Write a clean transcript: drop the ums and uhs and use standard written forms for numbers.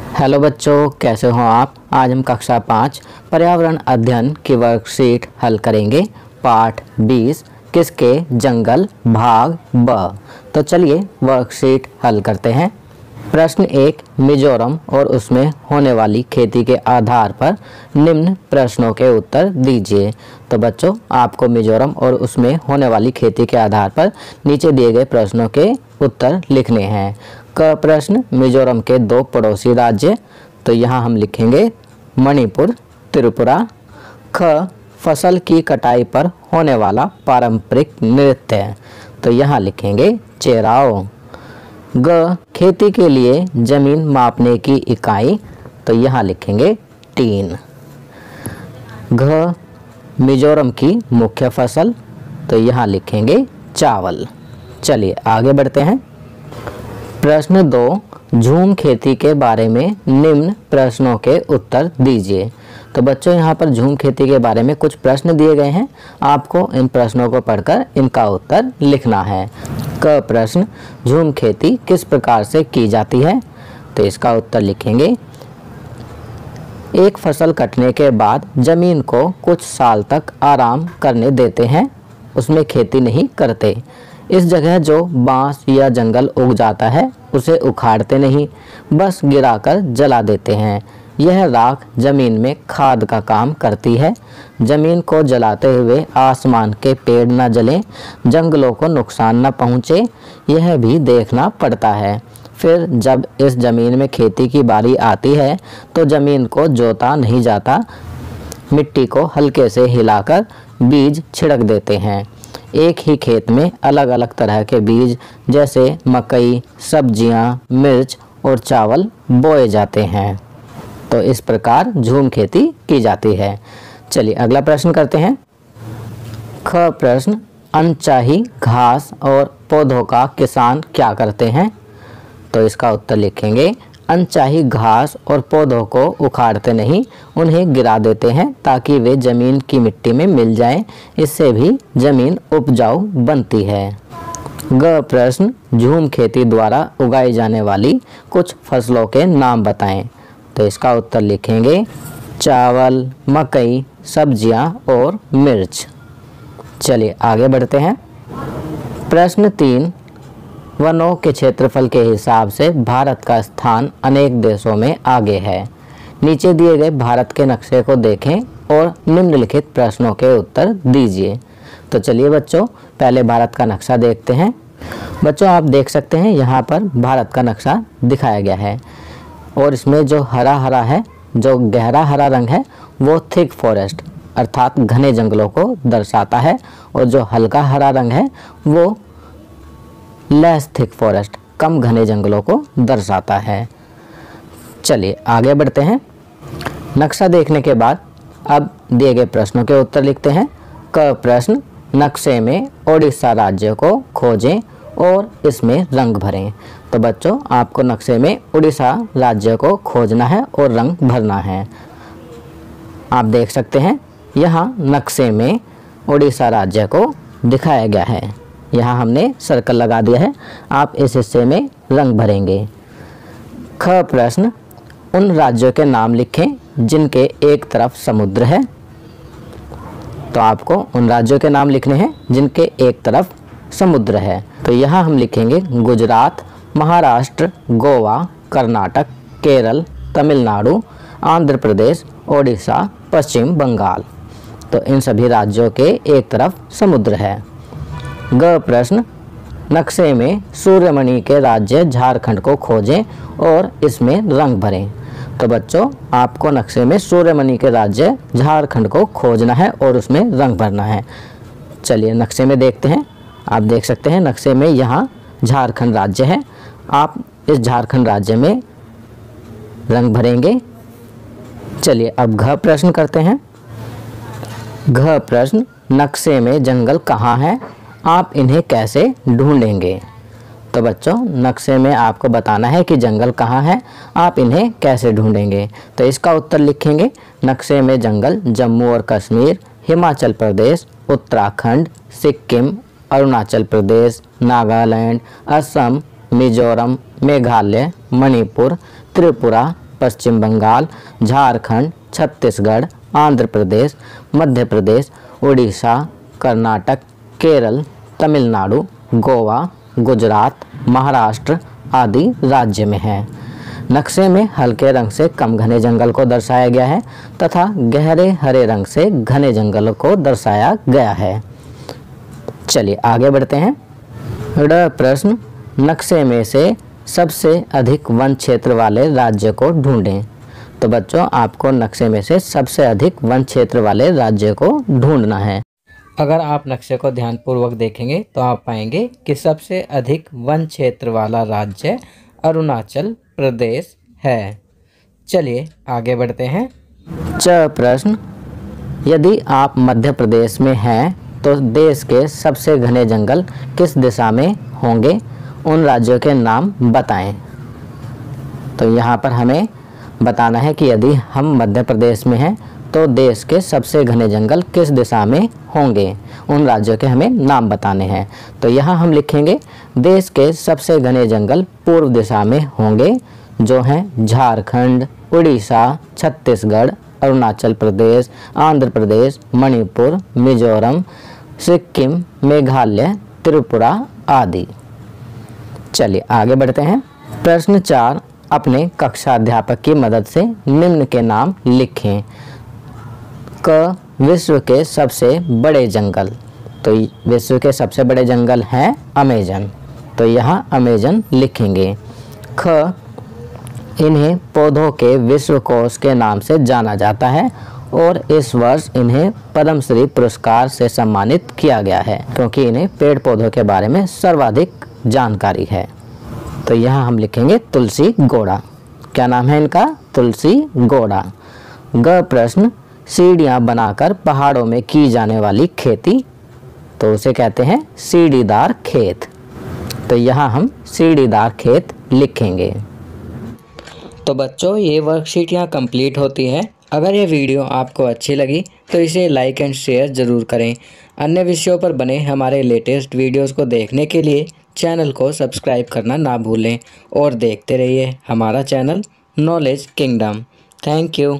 Hello बच्चों, कैसे हो आप। आज हम कक्षा 5 पर्यावरण अध्ययन की वर्कशीट हल करेंगे। पाठ 20 किसके जंगल भाग ब। तो चलिए वर्कशीट हल करते हैं। प्रश्न 1, मिजोरम और उसमें होने वाली खेती के आधार पर निम्न प्रश्नों के उत्तर दीजिए। तो बच्चों, आपको मिजोरम और उसमें होने वाली खेती के आधार पर नीचे दिए गए प्रश्नों के उत्तर लिखने हैं। क प्रश्न, मिजोरम के 2 पड़ोसी राज्य। तो यहाँ हम लिखेंगे मणिपुर, त्रिपुरा। ख, फसल की कटाई पर होने वाला पारंपरिक नृत्य। तो यहाँ लिखेंगे चेराओ। ग, खेती के लिए जमीन मापने की इकाई। तो यहाँ लिखेंगे टीन। घ, मिजोरम की मुख्य फसल। तो यहाँ लिखेंगे चावल। चलिए आगे बढ़ते हैं। प्रश्न 2, झूम खेती के बारे में निम्न प्रश्नों के उत्तर दीजिए। तो बच्चों, यहाँ पर झूम खेती के बारे में कुछ प्रश्न दिए गए हैं। आपको इन प्रश्नों को पढ़कर इनका उत्तर लिखना है। क प्रश्न, झूम खेती किस प्रकार से की जाती है। तो इसका उत्तर लिखेंगे, एक फसल कटने के बाद जमीन को कुछ साल तक आराम करने देते हैं, उसमें खेती नहीं करते। इस जगह जो बांस या जंगल उग जाता है उसे उखाड़ते नहीं, बस गिराकर जला देते हैं। यह राख जमीन में खाद का काम करती है। जमीन को जलाते हुए आसमान के पेड़ न जलें, जंगलों को नुकसान न पहुँचे, यह भी देखना पड़ता है। फिर जब इस जमीन में खेती की बारी आती है तो जमीन को जोता नहीं जाता, मिट्टी को हल्के से हिलाकर बीज छिड़क देते हैं। एक ही खेत में अलग अलग तरह के बीज जैसे मकई, सब्जियां, मिर्च और चावल बोए जाते हैं। तो इस प्रकार झूम खेती की जाती है। चलिए अगला प्रश्न करते हैं। ख प्रश्न, अनचाही घास और पौधों का किसान क्या करते हैं। तो इसका उत्तर लिखेंगे, अनचाही घास और पौधों को उखाड़ते नहीं, उन्हें गिरा देते हैं ताकि वे जमीन की मिट्टी में मिल जाएं। इससे भी जमीन उपजाऊ बनती है। ग प्रश्न, झूम खेती द्वारा उगाई जाने वाली कुछ फसलों के नाम बताएं। तो इसका उत्तर लिखेंगे, चावल, मकई, सब्जियां और मिर्च। चलिए आगे बढ़ते हैं। प्रश्न 3, वनों के क्षेत्रफल के हिसाब से भारत का स्थान अनेक देशों में आगे है। नीचे दिए गए भारत के नक्शे को देखें और निम्नलिखित प्रश्नों के उत्तर दीजिए। तो चलिए बच्चों, पहले भारत का नक्शा देखते हैं। बच्चों, आप देख सकते हैं यहाँ पर भारत का नक्शा दिखाया गया है और इसमें जो हरा हरा है, जो गहरा हरा रंग है वो थिक फॉरेस्ट अर्थात घने जंगलों को दर्शाता है, और जो हल्का हरा रंग है वो लेस थिक फॉरेस्ट कम घने जंगलों को दर्शाता है। चलिए आगे बढ़ते हैं। नक्शा देखने के बाद अब दिए गए प्रश्नों के उत्तर लिखते हैं। क प्रश्न, नक्शे में ओडिशा राज्य को खोजें और इसमें रंग भरें। तो बच्चों, आपको नक्शे में उड़ीसा राज्य को खोजना है और रंग भरना है। आप देख सकते हैं यहाँ नक्शे में उड़ीसा राज्य को दिखाया गया है। यहाँ हमने सर्कल लगा दिया है। आप इस हिस्से में रंग भरेंगे। ख प्रश्न, उन राज्यों के नाम लिखें जिनके एक तरफ समुद्र है। तो आपको उन राज्यों के नाम लिखने हैं जिनके एक तरफ समुद्र है। तो यहाँ हम लिखेंगे गुजरात, महाराष्ट्र, गोवा, कर्नाटक, केरल, तमिलनाडु, आंध्र प्रदेश, ओडिशा, पश्चिम बंगाल। तो इन सभी राज्यों के एक तरफ समुद्र है। ग प्रश्न, नक्शे में सूर्यमणि के राज्य झारखंड को खोजें और इसमें रंग भरें। तो बच्चों, आपको नक्शे में सूर्यमणि के राज्य झारखंड को खोजना है और उसमें रंग भरना है। चलिए नक्शे में देखते हैं। आप देख सकते हैं नक्शे में यहाँ झारखंड राज्य है। आप इस झारखंड राज्य में रंग भरेंगे। चलिए अब घ प्रश्न करते हैं। घ प्रश्न, नक्शे में जंगल कहाँ है, आप इन्हें कैसे ढूंढेंगे। तो बच्चों, नक्शे में आपको बताना है कि जंगल कहाँ है, आप इन्हें कैसे ढूंढेंगे। तो इसका उत्तर लिखेंगे, नक्शे में जंगल जम्मू और कश्मीर, हिमाचल प्रदेश, उत्तराखंड, सिक्किम, अरुणाचल प्रदेश, नागालैंड, असम, मिजोरम, मेघालय, मणिपुर, त्रिपुरा, पश्चिम बंगाल, झारखंड, छत्तीसगढ़, आंध्र प्रदेश, मध्य प्रदेश, उड़ीसा, कर्नाटक, केरल, तमिलनाडु, गोवा, गुजरात, महाराष्ट्र आदि राज्य में है। नक्शे में हल्के रंग से कम घने जंगल को दर्शाया गया है तथा गहरे हरे रंग से घने जंगलों को दर्शाया गया है। चलिए आगे बढ़ते हैं। प्रश्न, नक्शे में से सबसे अधिक वन क्षेत्र वाले राज्य को ढूंढें। तो बच्चों, आपको नक्शे में से सबसे अधिक वन क्षेत्र वाले राज्य को ढूंढना है। अगर आप नक्शे को ध्यानपूर्वक देखेंगे तो आप पाएंगे कि सबसे अधिक वन क्षेत्र वाला राज्य अरुणाचल प्रदेश है। चलिए आगे बढ़ते हैं। प्रश्न, यदि आप मध्य प्रदेश में हैं तो देश के सबसे घने जंगल किस दिशा में होंगे? उन राज्यों के नाम बताएं। तो यहाँ पर हमें बताना है कि यदि हम मध्य प्रदेश में हैं तो देश के सबसे घने जंगल किस दिशा में होंगे, उन राज्यों के हमें नाम बताने हैं। तो यहाँ हम लिखेंगे देश के सबसे घने जंगल पूर्व दिशा में होंगे, जो हैं झारखंड, उड़ीसा, छत्तीसगढ़, अरुणाचल प्रदेश, आंध्र प्रदेश, मणिपुर, मिजोरम, सिक्किम, मेघालय, त्रिपुरा आदि। चलिए आगे बढ़ते हैं। प्रश्न 4, अपने कक्षा अध्यापक की मदद से निम्न के नाम लिखें। क, विश्व के सबसे बड़े जंगल। तो विश्व के सबसे बड़े जंगल हैं अमेजन, तो यहाँ अमेजन लिखेंगे। ख, इन्हें पौधों के विश्वकोश के नाम से जाना जाता है और इस वर्ष इन्हें पद्मश्री पुरस्कार से सम्मानित किया गया है, क्योंकि इन्हें पेड़ पौधों के बारे में सर्वाधिक जानकारी है। तो यहाँ हम लिखेंगे तुलसी गौड़ा। क्या नाम है इनका? तुलसी गौड़ा। ग, प्रश्न, सीढ़ियाँ बनाकर पहाड़ों में की जाने वाली खेती, तो उसे कहते हैं सीढ़ीदार खेत। तो यहाँ हम सीढ़ीदार खेत लिखेंगे। तो बच्चों, ये वर्कशीट यहाँ कंप्लीट होती है। अगर ये वीडियो आपको अच्छी लगी तो इसे लाइक एंड शेयर ज़रूर करें। अन्य विषयों पर बने हमारे लेटेस्ट वीडियोस को देखने के लिए चैनल को सब्सक्राइब करना ना भूलें और देखते रहिए हमारा channel knowledge kingdom. Thank you.